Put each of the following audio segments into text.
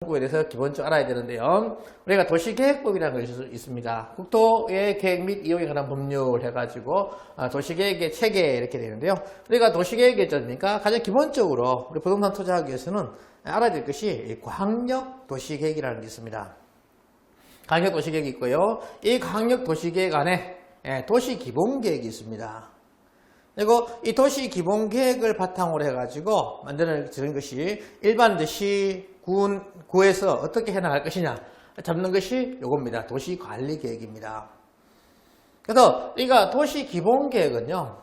국에 대해서 기본적으로 알아야 되는데요. 우리가 도시계획법이라는 것이 있습니다. 국토의 계획 및 이용에 관한 법률 해가지고 도시계획의 체계 이렇게 되는데요. 우리가 도시계획이 어쩌니까 가장 기본적으로 우리 부동산 투자하기 위해서는 알아야 될 것이 광역도시계획이라는 게 있습니다. 광역도시계획이 있고요. 이 광역도시계획 안에 도시기본계획이 있습니다. 그리고 이 도시기본계획을 바탕으로 해가지고 만드는 것이 일반 구에서 어떻게 해나갈 것이냐 잡는 것이 요겁니다. 도시관리계획입니다. 그래서 우리가 도시기본계획은요,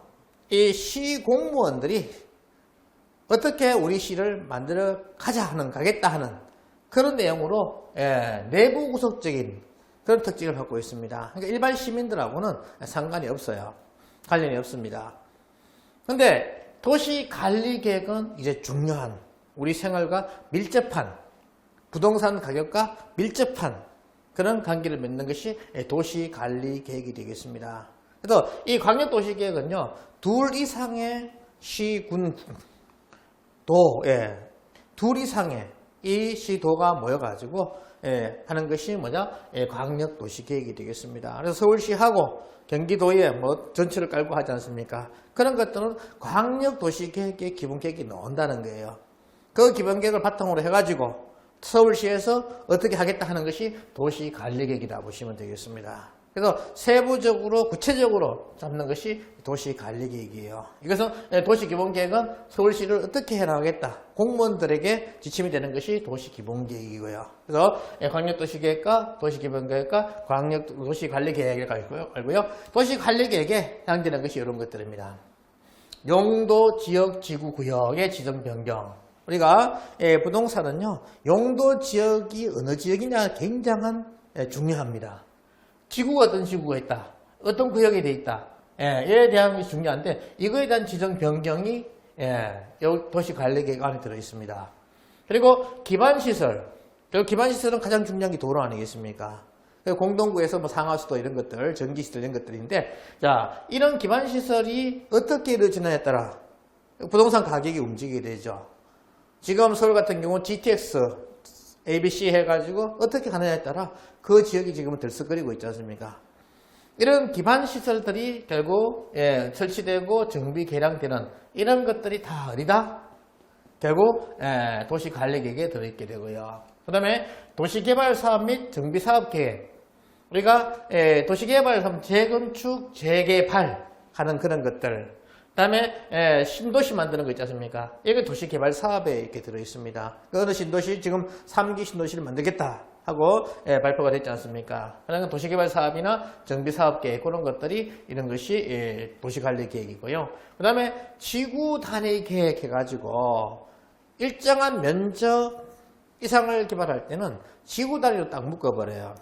이 시 공무원들이 어떻게 우리 시를 만들어 가겠다 하는 그런 내용으로 내부 구석적인 그런 특징을 갖고 있습니다. 그러니까 일반 시민들하고는 상관이 없어요. 관련이 없습니다. 그런데 도시관리계획은 이제 중요한 우리 생활과 밀접한 부동산 가격과 밀접한 그런 관계를 맺는 것이 도시관리계획이 되겠습니다. 그래서 이 광역도시계획은요, 둘 이상의 시군 둘 이상의 이 시도가 모여가지고 하는 것이 광역도시계획이 되겠습니다. 그래서 서울시하고 경기도에 전체를 깔고 하지 않습니까? 그런 것들은 광역도시계획의 기본계획이 나온다는 거예요. 그 기본계획을 바탕으로 해가지고 서울시에서 어떻게 하겠다 하는 것이 도시관리계획이다 보시면 되겠습니다. 그래서 세부적으로 구체적으로 잡는 것이 도시관리계획이에요. 이것은 도시기본계획은 서울시를 어떻게 해나가겠다 공무원들에게 지침이 되는 것이 도시기본계획이고요. 그래서 광역도시계획과 도시기본계획과 광역도시관리계획을 알고요. 도시관리계획에 해당되는 것이 이런 것들입니다. 용도, 지역, 지구, 구역의 지정 변경. 우리가 부동산은요, 용도 지역이 어느 지역이냐 굉장히 중요합니다. 지구가 어떤 지구가 있다, 어떤 구역에 돼 있다, 이에 대한 것이 중요한데 이거에 대한 지정 변경이 도시관리계획 안에 들어 있습니다. 그리고 기반시설, 기반시설은 가장 중요한 게 도로 아니겠습니까? 공동구에서 상하수도 이런 것들, 전기시설 이런 것들인데, 자, 이런 기반시설이 어떻게 이루어지느냐에 따라 부동산 가격이 움직이게 되죠. 지금 서울 같은 경우 GTX, ABC 해가지고 어떻게 가느냐에 따라 그 지역이 지금은 들썩거리고 있지 않습니까? 이런 기반시설들이 결국 설치되고 정비 개량되는 이런 것들이 다 어디다? 결국 도시관리계획에 들어있게 되고요. 그 다음에 도시개발사업 및 정비사업계획. 우리가 도시개발사업 재건축, 재개발 하는 그런 것들. 그 다음에 신도시 만드는 거 있지 않습니까? 이게 도시개발사업에 이렇게 들어있습니다. 어느 신도시 지금 3기 신도시를 만들겠다 하고 발표가 됐지 않습니까? 그러니까 도시개발사업이나 정비사업계획 그런 것들이 이런 것이 도시관리계획이고요. 그 다음에 지구 단위 계획 해가지고 일정한 면적 이상을 개발할 때는 지구 단위로 딱 묶어버려요.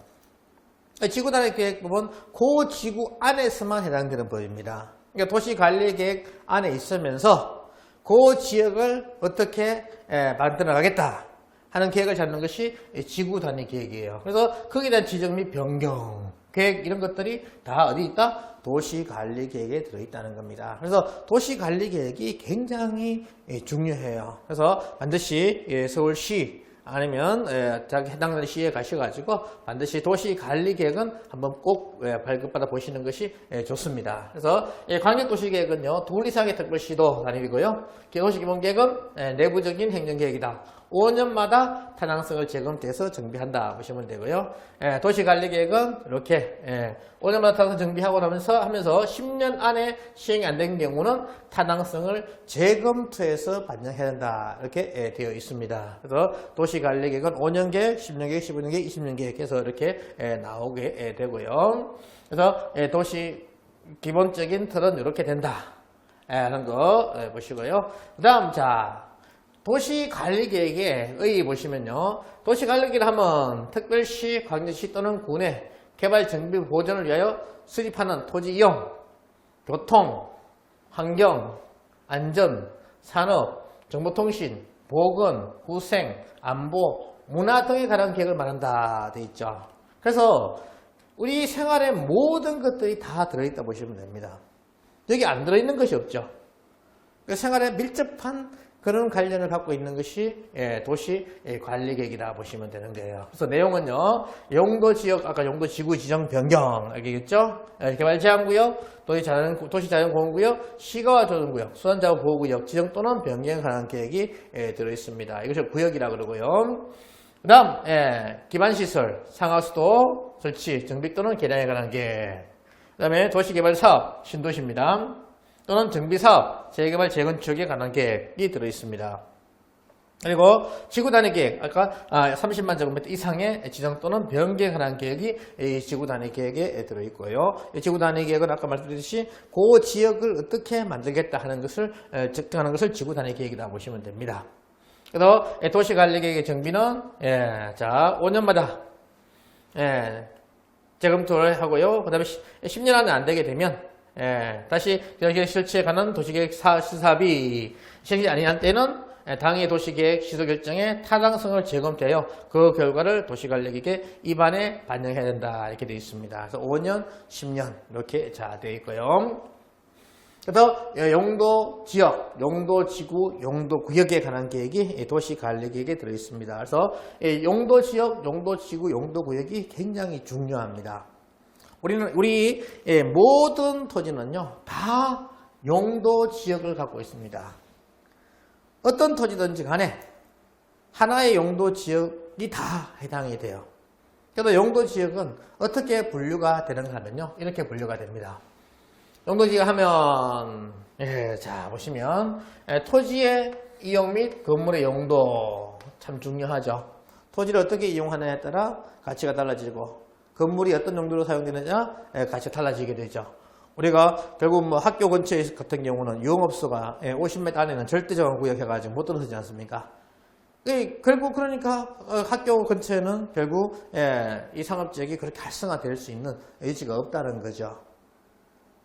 지구 단위 계획법은 그 지구 안에서만 해당되는 법입니다. 그러니까 도시관리계획 안에 있으면서 그 지역을 어떻게 만들어 가겠다 하는 계획을 잡는 것이 지구 단위 계획이에요. 그래서 거기에 대한 지정 및 변경 계획 이런 것들이 다 어디 있다? 도시관리계획에 들어있다는 겁니다. 그래서 도시관리계획이 굉장히 중요해요. 그래서 반드시 서울시 아니면 해당하는 시에 가셔가지고 반드시 도시관리계획은 한번 꼭 발급받아 보시는 것이 좋습니다. 그래서 광역도시계획은요, 둘 이상의 특별시도 단위이고요. 도시기본계획은 내부적인 행정계획이다. 5년마다 타당성을 재검토해서 정비한다 보시면 되고요. 도시관리계획은 이렇게 5년마다 타당성 정비하고 하면서 10년 안에 시행이 안 된 경우는 타당성을 재검토해서 반영해야 된다 이렇게 되어 있습니다. 그래서 도시관리계획은 5년 계획, 10년 계획, 15년 계획, 20년 계획해서 이렇게 나오게 되고요. 그래서 도시 기본적인 틀은 이렇게 된다 하는 거 보시고요. 그 다음 도시관리계획에 의의 보시면요. 도시관리계획을 하면 특별시, 광역시 또는 군의 개발 정비 보전을 위하여 수립하는 토지 이용, 교통, 환경, 안전, 산업, 정보통신, 보건, 후생, 안보, 문화 등에 관한 계획을 말한다 되어 있죠. 그래서 우리 생활의 모든 것들이 다 들어있다 보시면 됩니다. 여기 안 들어있는 것이 없죠. 생활에 밀접한 그런 관련을 갖고 있는 것이 도시 관리 계획이다 보시면 되는 거예요. 그래서 내용은요, 용도 지역, 아까 용도 지구 지정 변경, 알겠죠? 개발 제한구역, 도시 자연 공원구역, 시가와 조정구역, 수산자원 보호구역 지정 또는 변경에 관한 계획이 들어있습니다. 이것을 구역이라 그러고요. 그 다음, 기반시설, 상하수도 설치, 정비 또는 개량에 관한 계획. 그 다음에 도시개발사업, 신도시입니다. 또는 정비사업, 재개발, 재건축에 관한 계획이 들어있습니다. 그리고 지구단위 계획, 아까 30만 제곱미터 이상의 지정 또는 변경에 관한 계획이 이 지구단위 계획에 들어있고요. 이 지구단위 계획은 아까 말씀드렸듯이 그 지역을 어떻게 만들겠다 하는 것을 측정하는 것을 지구단위 계획이라 보시면 됩니다. 그래서 도시관리계획의 정비는 5년마다 재검토를 하고요. 그 다음에 10년 안에 안 되게 되면 다시 계획 실시에 관한 도시계획 시사비 시행이 아니한 때는 당의 도시계획 시도결정의 타당성을 재검토하여 그 결과를 도시관리계획의 입안에 반영해야 된다 이렇게 되어 있습니다. 그래서 5년, 10년 이렇게 되어 있고요. 그래서 용도 지역, 용도 지구, 용도 구역에 관한 계획이 도시관리계획에 들어 있습니다. 그래서 용도 지역, 용도 지구, 용도 구역이 굉장히 중요합니다. 우리 모든 토지는요, 다 용도 지역을 갖고 있습니다. 어떤 토지든지 간에 하나의 용도 지역이 다 해당이 돼요. 그래서 용도 지역은 어떻게 분류가 되는가 하면요, 이렇게 분류가 됩니다. 용도 지역 하면, 자, 보시면, 토지의 이용 및 건물의 용도 참 중요하죠. 토지를 어떻게 이용하느냐에 따라 가치가 달라지고, 건물이 어떤 용도로 사용되느냐 가치가 달라지게 되죠. 우리가 결국 뭐 학교 근처에 같은 경우는 유흥업소가 50m 안에는 절대적인 구역 해가지고 못 들어서지 않습니까? 결국 그러니까 학교 근처에는 결국 이 상업지역이 그렇게 활성화될 수 있는 의지가 없다는 거죠.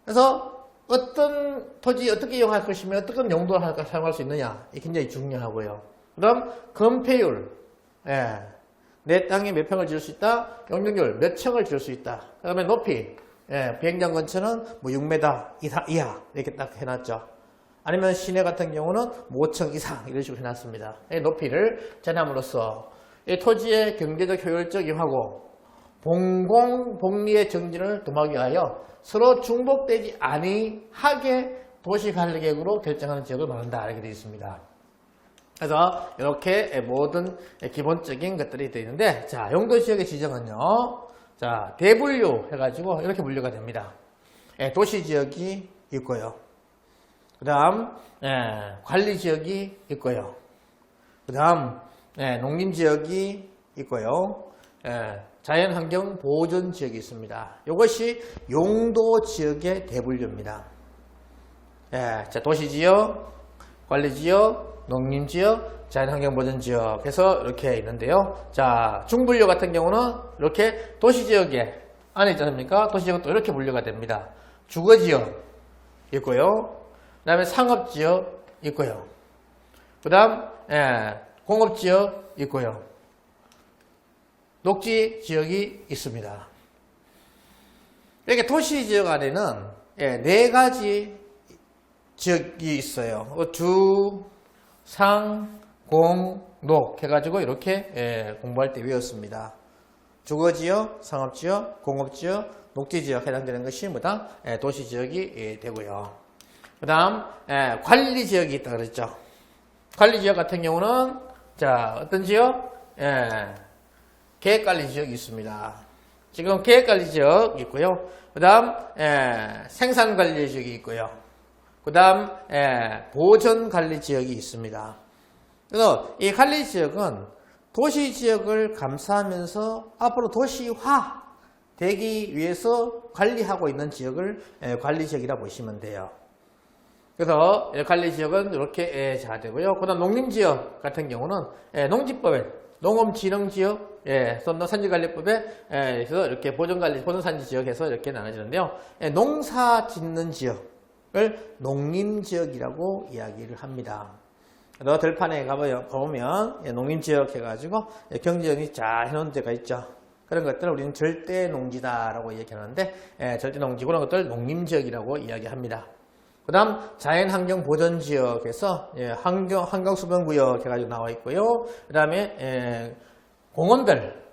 그래서 어떤 토지 어떻게 이용할 것이며 어떤 용도를 사용할 수 있느냐 이게 굉장히 중요하고요. 그럼 건폐율, 내 땅에 몇 평을 지을 수 있다, 용적률 몇 층을 지을 수 있다. 그 다음에 높이, 비행장 근처는 뭐 6m 이하 이렇게 딱 해놨죠. 아니면 시내 같은 경우는 5층 이상 이런 식으로 해놨습니다. 높이를 정함으로써 이 토지의 경제적 효율적 이용하고 공공 복리의 정진을 도모하기 위하여 서로 중복되지 아니하게 도시관리계획으로 결정하는 지역을 말한다 이렇게 되어 있습니다. 그래서 이렇게 모든 기본적인 것들이 되어 있는데, 자, 용도지역의 지정은요, 자, 대분류 해가지고 이렇게 분류가 됩니다. 도시지역이 있고요. 그 다음, 관리지역이 있고요. 그 다음, 농림지역이 있고요. 자연환경 보존지역이 있습니다. 이것이 용도지역의 대분류입니다. 자, 도시지역, 관리지역, 농림지역, 자연환경보전지역 해서 이렇게 있는데요. 자, 중분류 같은 경우는 이렇게 도시지역에 안에 있지 않습니까? 도시지역은 또 이렇게 분류가 됩니다. 주거지역 있고요. 그 다음에 상업지역 있고요. 그 다음 공업지역 있고요. 녹지지역이 있습니다. 이렇게 도시지역 안에는 4가지 지역이 있어요. 주, 상, 공, 녹 해가지고 이렇게 공부할 때 외웠습니다. 주거지역, 상업지역, 공업지역, 녹지지역 해당되는 것이 뭐다? 도시지역이 되고요. 그 다음 관리지역이 있다 그랬죠. 관리지역 같은 경우는 자, 어떤 지역? 계획관리지역이 있습니다. 지금 계획관리지역 있고요. 그 다음 생산관리지역이 있고요. 그 다음 보전관리지역이 있습니다. 그래서 이 관리지역은 도시지역을 감싸면서 앞으로 도시화 되기 위해서 관리하고 있는 지역을 관리지역이라 보시면 돼요. 그래서 관리지역은 이렇게 잘 되고요. 그 다음 농림지역 같은 경우는 농지법에 농업진흥지역, 산지관리법에 그래서 이렇게 보존산지지역에서 이렇게 나눠지는데요. 농사 짓는 지역을 농림지역이라고 이야기를 합니다. 그래서 들판에 가보면 농림지역 해가지고 경지역이 잘 해놓은 데가 있죠. 그런 것들을 우리는 절대농지다라고 이야기하는데 절대농지 그런 것들 농림지역이라고 이야기합니다. 그 다음 자연환경보전지역에서 환경수변구역 해가지고 나와 있고요. 그 다음에 공원별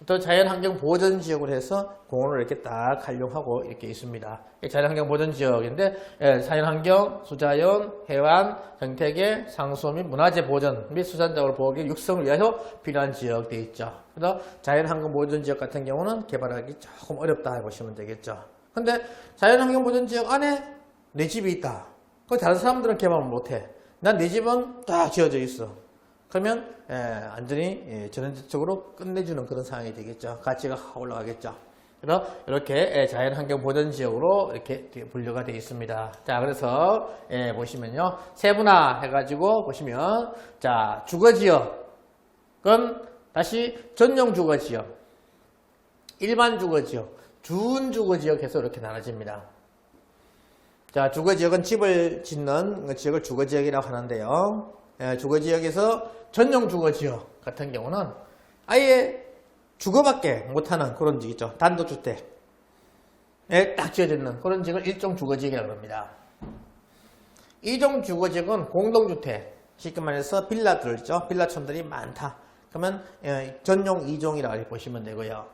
또 자연환경보전지역으로 해서 공원을 이렇게 딱 활용하고 이렇게 있습니다. 자연환경보전지역인데 자연환경, 수자연, 해완, 생태계, 상수 및 문화재 보전 및 수산작물 보호기 육성을 위하여 필요한 지역 되어 있죠. 그래서 자연환경보전지역 같은 경우는 개발하기 조금 어렵다 보시면 되겠죠. 근데 자연환경보전지역 안에 내 집이 있다. 그 다른 사람들은 개발 못해. 난 내 집은 딱 지어져 있어. 그러면 완전히 전원적으로 끝내주는 그런 상황이 되겠죠. 가치가 올라가겠죠. 그래서 이렇게 자연환경보전지역으로 이렇게 분류가 되어 있습니다. 자, 그래서 보시면요, 세분화 해가지고 보시면 자, 주거지역은 다시 전용주거지역, 일반주거지역, 준주거지역 해서 이렇게 나눠집니다. 자, 주거지역은 집을 짓는 지역을 주거지역이라고 하는데요. 주거지역에서 전용주거지역 같은 경우는 아예 주거밖에 못하는 그런 지역 있죠. 단독주택에 딱 지어져 있는 그런 지역을 일종주거지역이라고 합니다. 이종주거지역은 공동주택, 쉽게 말해서 빌라들 있죠. 빌라촌들이 많다. 그러면 전용 2종이라고 보시면 되고요.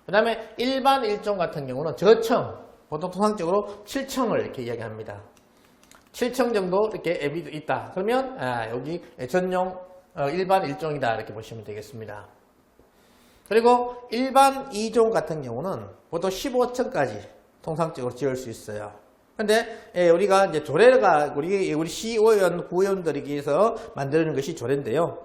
그 다음에 일반 1종 같은 경우는 저층, 보통 통상적으로 7층을 이렇게 이야기합니다. 7층 정도 이렇게 앱이 있다. 그러면 여기 전용 일반 1종이다 이렇게 보시면 되겠습니다. 그리고 일반 2종 같은 경우는 보통 15층까지 통상적으로 지을 수 있어요. 근데 우리가 이제 조례가 우리 시의원, 구의원들이 위해서 만드는 것이 조례인데요.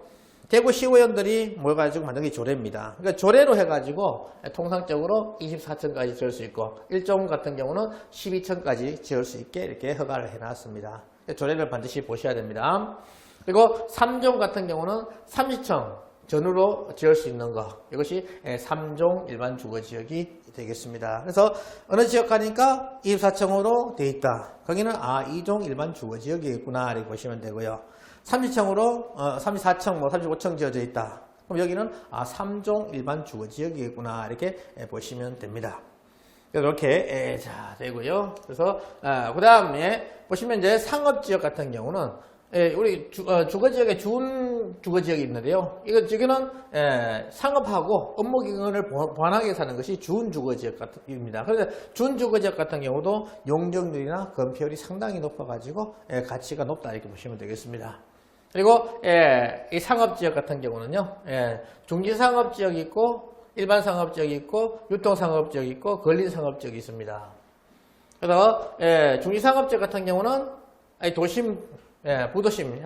대구 시의원들이 모여가지고 만든 게 조례입니다. 그러니까 조례로 해가지고 통상적으로 24층까지 지을 수 있고 1종 같은 경우는 12층까지 지을 수 있게 이렇게 허가를 해놨습니다. 조례를 반드시 보셔야 됩니다. 그리고 3종 같은 경우는 30층 전후로 지을 수 있는 거, 이것이 3종 일반 주거지역이 되겠습니다. 그래서 어느 지역 가니까 24층으로 되어 있다. 거기는 2종 일반 주거지역이겠구나 이렇게 보시면 되고요. 30층으로 34층, 35층 지어져 있다. 그럼 여기는 3종 일반 주거지역이겠구나 이렇게 보시면 됩니다. 이렇게 되고요. 그래서 그 다음에 보시면 이제 상업지역 같은 경우는 우리 주거지역에 준주거지역이 있는데요. 저기는 상업하고 업무기관을 보완하게 사는 것이 준주거지역입니다. 그래서 준주거지역 같은 경우도 용적률이나 건폐율이 상당히 높아가지고 가치가 높다 이렇게 보시면 되겠습니다. 그리고 이 상업지역 같은 경우는요, 중지상업지역이 있고 일반상업지역이 있고 유통상업지역이 있고 근린상업지역이 있습니다. 그래서 중지상업지역 같은 경우는 도심, 부도심,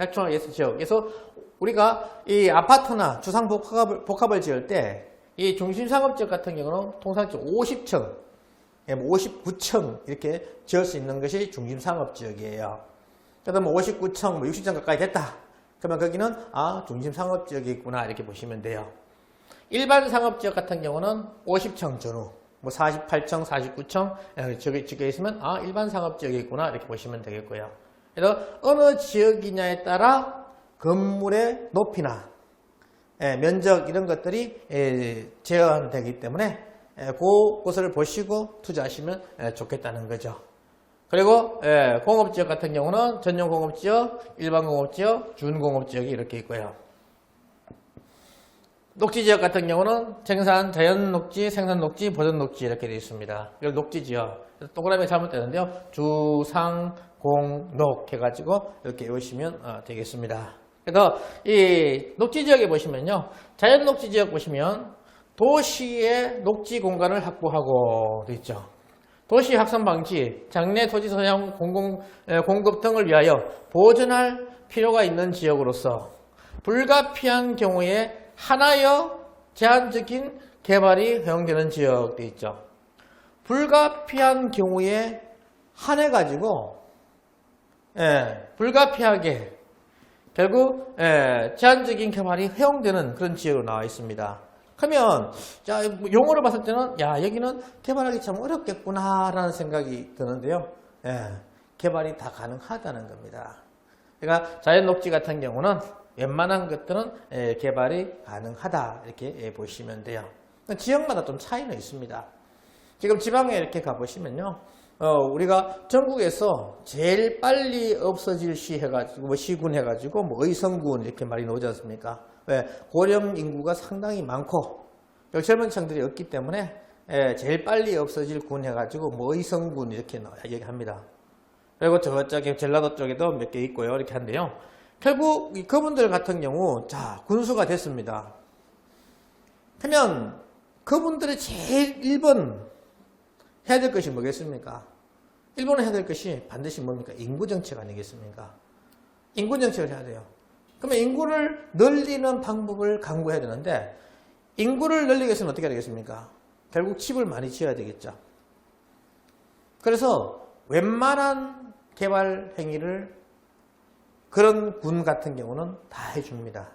지역에서 우리가 이 아파트나 주상복합을 지을 때 이 중심상업지역 같은 경우는 통상적으로 50층, 59층 이렇게 지을 수 있는 것이 중심상업지역이에요. 그래서 59층, 60층 가까이 됐다. 그러면 거기는 중심상업지역이 있구나 이렇게 보시면 돼요. 일반 상업지역 같은 경우는 50층 전후, 48층, 49층 저기 적혀 있으면 일반 상업지역이 있구나 이렇게 보시면 되겠고요. 그래서 어느 지역이냐에 따라 건물의 높이나 면적 이런 것들이 제한되기 때문에 그것을 보시고 투자하시면 좋겠다는 거죠. 그리고 공업지역 같은 경우는 전용 공업지역, 일반 공업지역, 준공업지역이 이렇게 있고요. 녹지지역 같은 경우는 생산, 자연녹지, 생산녹지, 보전녹지 이렇게 되어 있습니다. 이걸 녹지지역. 동그라미 잘못되는데요. 주상, 공, 녹 해가지고 이렇게 외우시면 되겠습니다. 그래서 이 녹지지역에 보시면요. 자연녹지지역 보시면 도시의 녹지 공간을 확보하고 되어 있죠. 도시 확산 방지, 장래 토지 소양 공급 등을 위하여 보존할 필요가 있는 지역으로서 불가피한 경우에 하나여 제한적인 개발이 허용되는 지역 되어 있죠. 불가피한 경우에 한해가지고 불가피하게 결국 제한적인 개발이 허용되는 그런 지역으로 나와 있습니다. 그러면 용어를 봤을 때는 여기는 개발하기 참 어렵겠구나 라는 생각이 드는데요. 개발이 다 가능하다는 겁니다. 그러니까 자연녹지 같은 경우는 웬만한 것들은 개발이 가능하다 이렇게 보시면 돼요. 지역마다 좀 차이는 있습니다. 지금 지방에 이렇게 가보시면요. 우리가 전국에서 제일 빨리 없어질 시 해가지고, 뭐 시군 해가지고, 뭐 의성군 이렇게 말이 나오지 않습니까? 왜? 고령 인구가 상당히 많고, 젊은 층들이 없기 때문에, 제일 빨리 없어질 군 해가지고, 뭐 의성군 이렇게 얘기합니다. 그리고 저쪽에, 전라도 쪽에도 몇 개 있고요. 이렇게 한데요. 결국, 그분들 같은 경우, 자, 군수가 됐습니다. 그러면, 그분들의 제일 1번 해야 될 것이 뭐겠습니까? 1번은 해야 될 것이 반드시 뭡니까? 인구정책 아니겠습니까? 인구정책을 해야 돼요. 그러면 인구를 늘리는 방법을 강구해야 되는데, 인구를 늘리기 위해서는 어떻게 해야 되겠습니까? 결국 집을 많이 지어야 되겠죠. 그래서 웬만한 개발 행위를 그런 군 같은 경우는 다 해줍니다.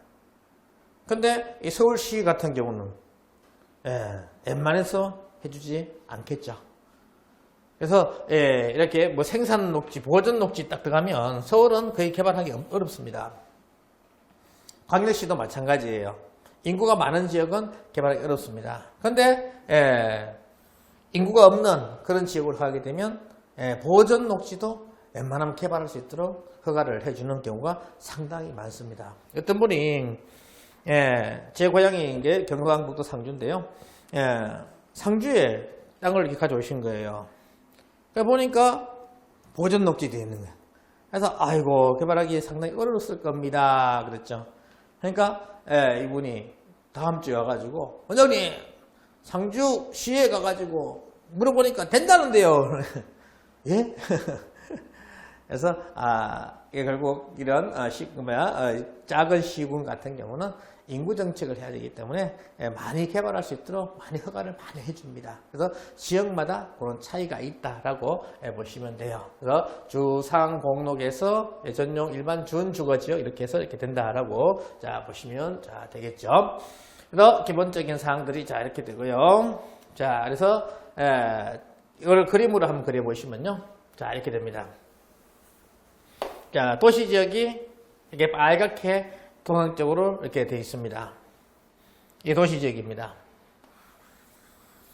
근데 이 서울시 같은 경우는 웬만해서 해주지 않겠죠. 그래서 이렇게 뭐 생산 녹지, 보존 녹지 딱 들어가면 서울은 거의 개발하기 어렵습니다. 광역시도 마찬가지예요. 인구가 많은 지역은 개발하기 어렵습니다. 그런데 인구가 없는 그런 지역으로 하게 되면 보존 녹지도 웬만하면 개발할 수 있도록 허가를 해주는 경우가 상당히 많습니다. 어떤 분이 제 고향이 이제 경상북도 상주인데요. 상주에 땅을 이렇게 가져오신 거예요. 그러니까 보니까 보존 녹지 되어 있는 거예요. 그래서 아이고 개발하기 상당히 어려웠을 겁니다. 그랬죠. 그러니까 이분이 다음 주에 와가지고 원장님 상주시에 가가지고 물어보니까 된다는데요. 예? 그래서 이게 결국 이런 작은 시군 같은 경우는 인구 정책을 해야 되기 때문에 많이 개발할 수 있도록 많이 허가를 많이 해줍니다. 그래서 지역마다 그런 차이가 있다라고 보시면 돼요. 그래서 주상공록에서 전용 일반 준주거지역 이렇게 해서 이렇게 된다라고 보시면 되겠죠. 그래서 기본적인 사항들이 이렇게 되고요. 그래서 이걸 그림으로 한번 그려보시면요. 이렇게 됩니다. 도시지역이 이렇게 빨갛게 동양적으로 이렇게 되어 있습니다. 이 도시지역입니다.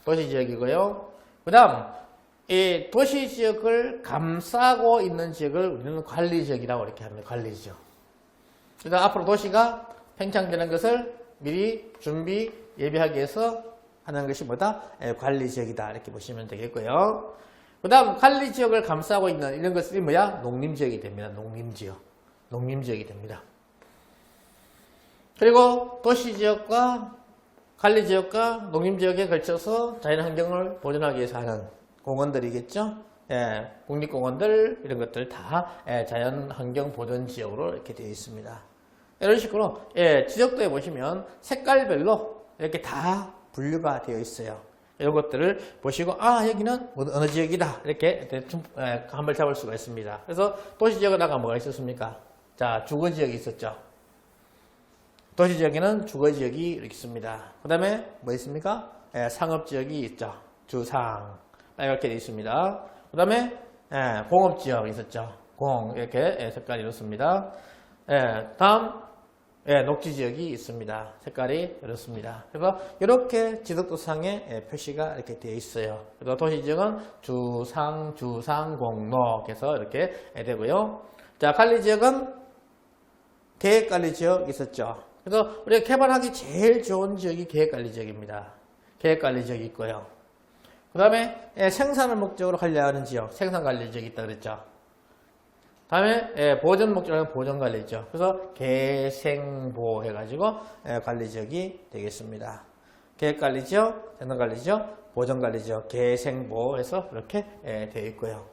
도시지역이고요. 그 다음, 이 도시지역을 감싸고 있는 지역을 우리는 관리지역이라고 이렇게 합니다. 관리지역. 그다음 앞으로 도시가 팽창되는 것을 미리 준비, 예비하기 위해서 하는 것이 뭐다? 관리지역이다. 이렇게 보시면 되겠고요. 그 다음, 관리지역을 감싸고 있는 이런 것들이 뭐야? 농림지역이 됩니다. 농림지역. 농림지역이 됩니다. 그리고 도시지역과 관리지역과 농림지역에 걸쳐서 자연환경을 보존하기 위해서 하는 공원들이겠죠. 국립공원들 이런 것들 다 자연환경 보존지역으로 이렇게 되어 있습니다. 이런 식으로 지적도에 보시면 색깔별로 이렇게 다 분류가 되어 있어요. 이런 것들을 보시고 여기는 어느 지역이다 이렇게 감을 잡을 수가 있습니다. 그래서 도시지역에다가 뭐가 있었습니까? 자, 주거지역이 있었죠. 도시지역에는 주거지역이 이렇게 있습니다. 그 다음에 뭐 있습니까? 상업지역이 있죠. 주상 이렇게 되어 있습니다. 그 다음에 공업지역 있었죠. 공 이렇게 색깔이 이렇습니다. 다음 녹지지역이 있습니다. 색깔이 이렇습니다. 그래서 이렇게 지적도상에 표시가 이렇게 되어 있어요. 그래서 도시지역은 주상, 공록 해서 이렇게 되고요. 자, 관리지역은 계획관리지역 있었죠. 그래서 우리가 개발하기 제일 좋은 지역이 계획관리지역입니다. 계획관리지역이 있고요. 그 다음에 생산을 목적으로 관리하는 지역, 생산관리지역이 있다 그랬죠. 다음에 보존 목적으로 하는 보존관리지역. 그래서 계생보 해가지고 관리지역이 되겠습니다. 계획관리지역, 생산관리지역, 보존관리지역, 계생보 해서 이렇게 되어 있고요.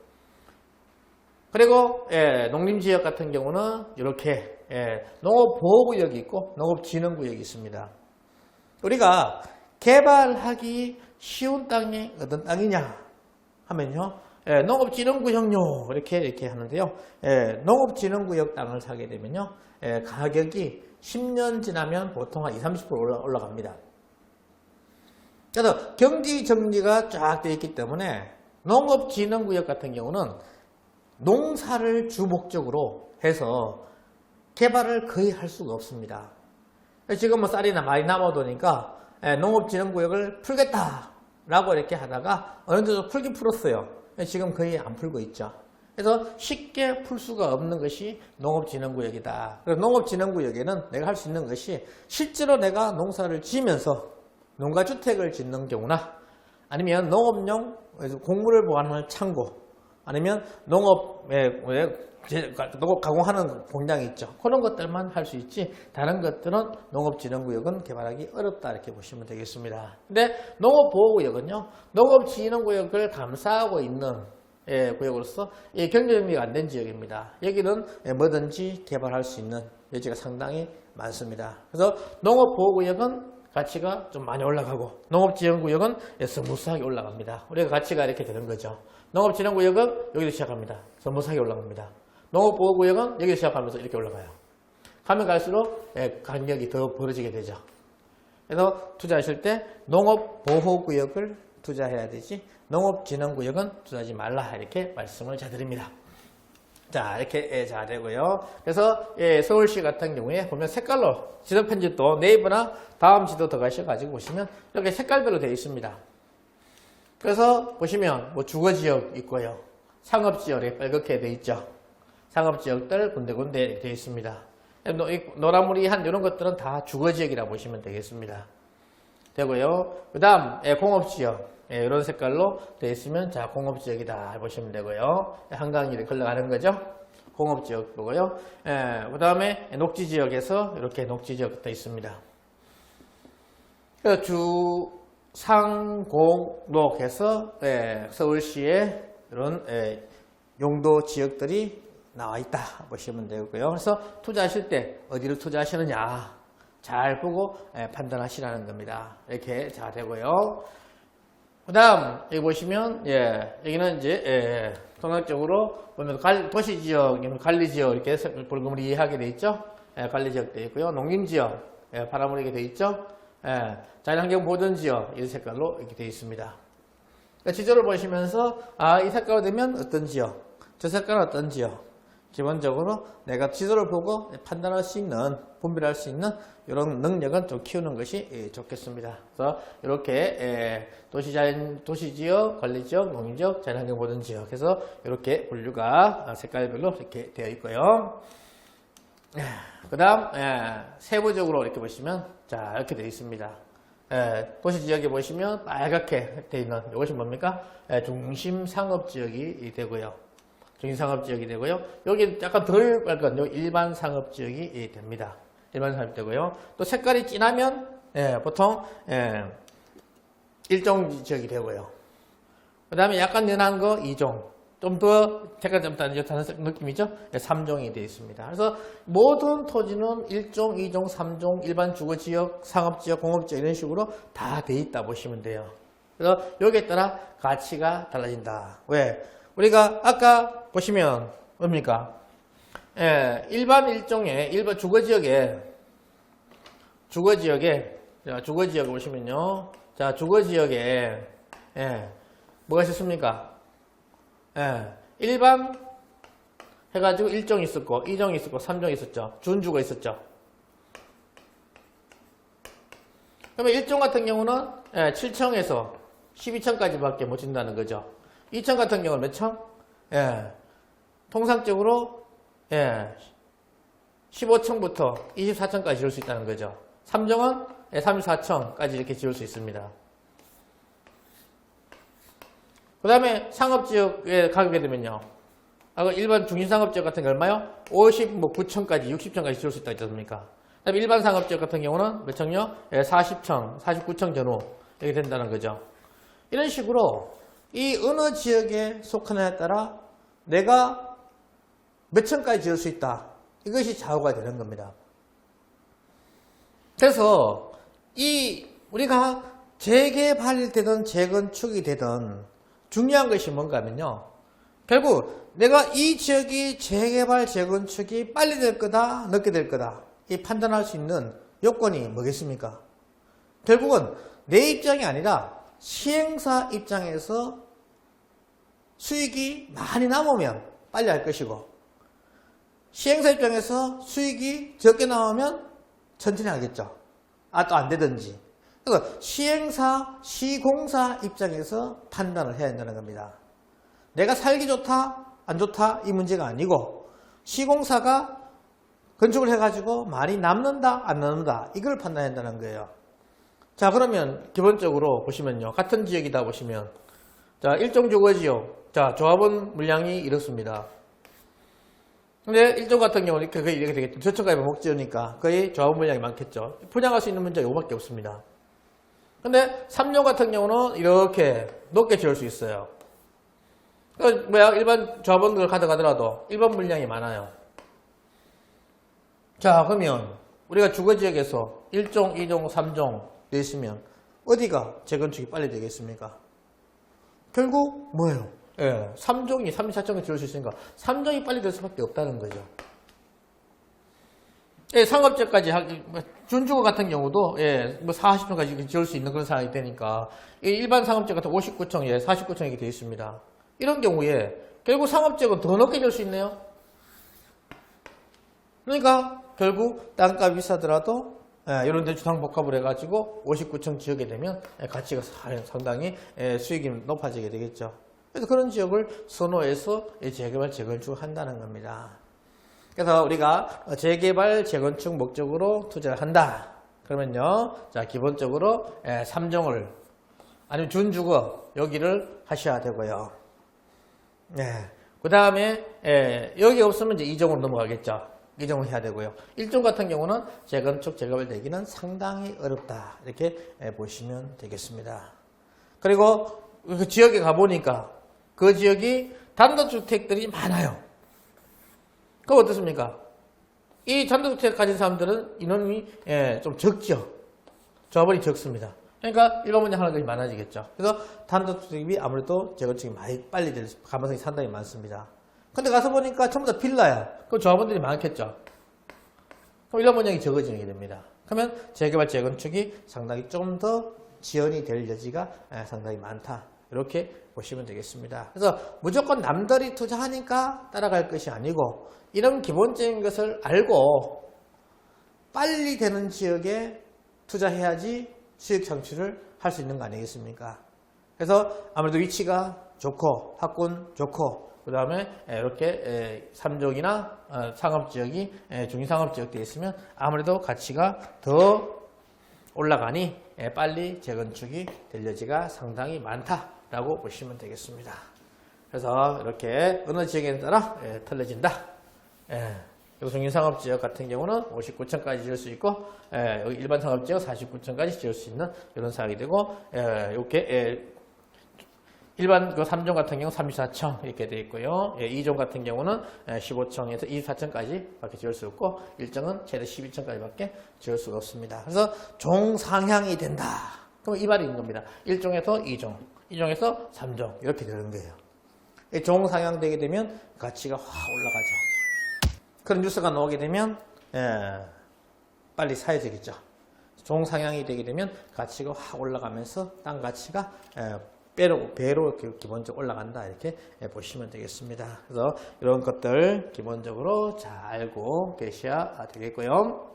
그리고 농림지역 같은 경우는 이렇게 농업보호구역이 있고 농업진흥구역이 있습니다. 우리가 개발하기 쉬운 땅이 어떤 땅이냐 하면요. 농업진흥구역요 이렇게 하는데요. 농업진흥구역 땅을 사게 되면요. 가격이 10년 지나면 보통 한 20-30% 올라갑니다. 그래서 경지 정리가 쫙 되어 있기 때문에 농업진흥구역 같은 경우는 농사를 주 목적으로 해서 개발을 거의 할 수가 없습니다. 지금 뭐 쌀이나 많이 남아도니까 농업진흥구역을 풀겠다라고 이렇게 하다가 어느 정도 풀긴 풀었어요. 지금 거의 안 풀고 있죠. 그래서 쉽게 풀 수가 없는 것이 농업진흥구역이다. 그래서 농업진흥구역에는 내가 할 수 있는 것이 실제로 내가 농사를 지으면서 농가주택을 짓는 경우나 아니면 농업용 곡물을 보관하는 창고 아니면 농업 가공하는 공장이 있죠. 그런 것들만 할 수 있지 다른 것들은 농업진흥구역은 개발하기 어렵다 이렇게 보시면 되겠습니다. 근데 농업보호구역은요. 농업진흥구역을 감싸고 있는 구역으로서 경제정비가 안 된 지역입니다. 여기는 뭐든지 개발할 수 있는 여지가 상당히 많습니다. 그래서 농업보호구역은 가치가 좀 많이 올라가고 농업지원구역은 스무스하게 올라갑니다. 우리가 가치가 이렇게 되는 거죠. 농업진흥구역은 여기서 시작합니다. 스무스하게 올라갑니다. 농업보호구역은 여기서 시작하면서 이렇게 올라가요. 가면 갈수록 간격이 더 벌어지게 되죠. 그래서 투자하실 때 농업보호구역을 투자해야 되지 농업진흥구역은 투자하지 말라 이렇게 말씀을 드립니다. 자 이렇게 잘 되고요. 그래서 서울시 같은 경우에 보면 색깔로 지도 편집도 네이버나 다음 지도 들어가셔가지고 보시면 이렇게 색깔별로 되어 있습니다. 그래서 보시면 뭐 주거지역 있고요. 상업지역에 빨갛게 되어 있죠. 상업지역들 군데군데 되어 있습니다. 노란무리한 이런 것들은 다 주거지역이라고 보시면 되겠습니다. 되고요. 그 다음 공업지역 이런 색깔로 되어 있으면 자 공업지역이다 보시면 되고요. 한강이 이렇게 흘러가는 거죠. 공업지역 보고요. 그 다음에 녹지지역에서 이렇게 녹지지역 되어 있습니다. 주상공록에서 서울시의 이런 용도 지역들이 나와 있다 보시면 되고요. 그래서 투자하실 때 어디를 투자하시느냐 잘 보고 판단하시라는 겁니다. 이렇게 잘 되고요. 그 다음 여기 보시면 여기는 이제 통합적으로 보면 도시지역, 관리지역 이렇게 붉은무리하게 되어 있죠. 관리지역 되어 있고요. 농림지역 파란무리게 되어 있죠. 자연환경보전지역 이 색깔로 이렇게 되어 있습니다. 그러니까 지도를 보시면서 이 색깔로 되면 어떤 지역, 저 색깔은 어떤 지역 기본적으로 내가 지도를 보고 판단할 수 있는, 분별할 수 있는 이런 능력은 좀 키우는 것이 좋겠습니다. 그래서 이렇게 도시지역, 관리지역, 농림지역, 자연환경보전지역 해서 이렇게 분류가 색깔별로 이렇게 되어 있고요. 그 다음 세부적으로 이렇게 보시면 자 이렇게 되어 있습니다. 도시지역에 보시면 빨갛게 되어 있는 이것이 뭡니까? 중심상업지역이 되고요. 중심상업지역이 되고요. 여기 약간 덜 빨간 일반 상업지역이 됩니다. 일반 상업되고요. 또 색깔이 진하면 보통 일종 지역이 되고요. 그 다음에 약간 연한 거 2종. 좀 더 색깔 좀 다른 느낌이죠? 3종이 되어 있습니다. 그래서 모든 토지는 1종, 2종, 3종, 일반 주거지역, 상업지역, 공업지역 이런 식으로 다 되어 있다 보시면 돼요. 그래서 여기에 따라 가치가 달라진다. 왜? 우리가 아까 보시면 뭡니까? 일반 일종의 일반 주거지역에 보시면요. 자, 주거지역에 뭐가 있었습니까? 일반 해가지고 1종이 있었고 2종이 있었고 3종이 있었죠. 준주가 있었죠. 그러면 1종 같은 경우는 7층에서 12층까지 밖에 못 짓는다는 거죠. 2층 같은 경우는 몇 층? 통상적으로 15층부터 24층까지 지을 수 있다는 거죠. 3종은 34층까지 이렇게 지을 수 있습니다. 그 다음에 상업지역에 가게 되면요. 일반 중심상업지역 같은 게 얼마요? 59층까지 60층까지 지을 수 있다 했지 않습니까? 그 다음에 일반 상업지역 같은 경우는 몇 층요? 40층, 49층 전후 이렇게 된다는 거죠. 이런 식으로 이 어느 지역에 속하느냐에 따라 내가 몇 층까지 지을 수 있다. 이것이 좌우가 되는 겁니다. 그래서 우리가 재개발이 되든 재건축이 되든 중요한 것이 뭔가 하면요. 결국 내가 이 지역이 재개발, 재건축이 빨리 될 거다, 늦게 될 거다. 이 판단할 수 있는 요건이 뭐겠습니까? 결국은 내 입장이 아니라 시행사 입장에서 수익이 많이 남으면 빨리 할 것이고 시행사 입장에서 수익이 적게 나오면 천천히 하겠죠. 또 안 되든지. 그래서 시행사, 시공사 입장에서 판단을 해야 한다는 겁니다. 내가 살기 좋다 안 좋다 이 문제가 아니고 시공사가 건축을 해가지고 많이 남는다 안 남는다 이걸 판단한다는 거예요. 자, 그러면 기본적으로 보시면요, 같은 지역이다 보시면, 자, 일종 주거지역, 자, 조합원 물량이 이렇습니다. 근데 일종 같은 경우는 이렇게 되겠죠. 저층까지 목지으니까 거의 조합원 물량이 많겠죠. 분양할 수 있는 문제가 이거밖에 없습니다. 근데 3종 같은 경우는 이렇게 높게 지을 수 있어요. 일반 조합원들 가져가더라도 일반 물량이 많아요. 자, 그러면 우리가 주거지역에서 1종, 2종, 3종 되어 있으면 어디가 재건축이 빨리 되겠습니까? 결국 뭐예요? 3종이 34종이 지을 수 있으니까 3종이 빨리 될 수밖에 없다는 거죠. 상업지역까지 준주거 같은 경우도 40종까지 지을 수 있는 그런 상황이 되니까 일반 상업지역 같은 59층, 49층 이렇게 되어 있습니다. 이런 경우에 결국 상업지역은 더 높게 지을 수 있네요. 그러니까 결국 땅값이 비싸더라도 이런 데 주상복합을 해가지고 59층 지역에 되면 가치가 상당히 수익이 높아지게 되겠죠. 그래서 그런 지역을 선호해서 재개발, 재건축을 한다는 겁니다. 그래서 우리가 재개발, 재건축 목적으로 투자를 한다. 그러면요, 자, 기본적으로 3종을 아니면 준주거 여기를 하셔야 되고요. 그 다음에 여기 없으면 이제 2종으로 넘어가겠죠. 2종을 해야 되고요. 1종 같은 경우는 재건축, 재개발 되기는 상당히 어렵다. 이렇게 보시면 되겠습니다. 그리고 그 지역에 가보니까 그 지역이 단독주택들이 많아요. 그거 어떻습니까? 이 단독주택 가진 사람들은 인원이 좀 적죠. 조합원이 적습니다. 그러니까 일반 분양 하는 것이 많아지겠죠. 그래서 단독주택이 아무래도 재건축이 많이 빨리 될 가능성이 상당히 많습니다. 근데 가서 보니까 전부 다 빌라야. 그럼 조합원들이 많겠죠. 그럼 일반 분양이 적어지게 됩니다. 그러면 재개발, 재건축이 상당히 좀 더 지연이 될 여지가 상당히 많다. 이렇게 보시면 되겠습니다. 그래서 무조건 남들이 투자하니까 따라갈 것이 아니고 이런 기본적인 것을 알고 빨리 되는 지역에 투자해야지 수익 창출을 할 수 있는 거 아니겠습니까? 그래서 아무래도 위치가 좋고 학군 좋고 그 다음에 이렇게 3종이나 상업지역이 중상업지역 되어 있으면 아무래도 가치가 더 올라가니 빨리 재건축이 될 여지가 상당히 많다라고 보시면 되겠습니다. 그래서 이렇게 어느 지역에 따라 틀려진다. 중상업지역 같은 경우는 59층까지 지을 수 있고 여기 일반 상업지역 49층까지 지을 수 있는 이런 사항이 되고 이렇게 일반 그 3종 같은 경우 34층 이렇게 되어 있고요. 2종 같은 경우는 15층에서 24층까지 밖에 지을 수 없고 1종은 최대 12층까지 밖에 지을 수가 없습니다. 그래서 종상향이 된다. 그럼 이 말이 있는 겁니다. 1종에서 2종, 2종에서 3종 이렇게 되는 거예요. 종상향되게 되면 가치가 확 올라가죠. 그런 뉴스가 나오게 되면 빨리 사야 되겠죠. 종상향이 되게 되면 가치가 확 올라가면서 땅 가치가 배로 기본적으로 올라간다 이렇게 보시면 되겠습니다. 그래서 이런 것들 기본적으로 잘 알고 계셔야 되겠고요.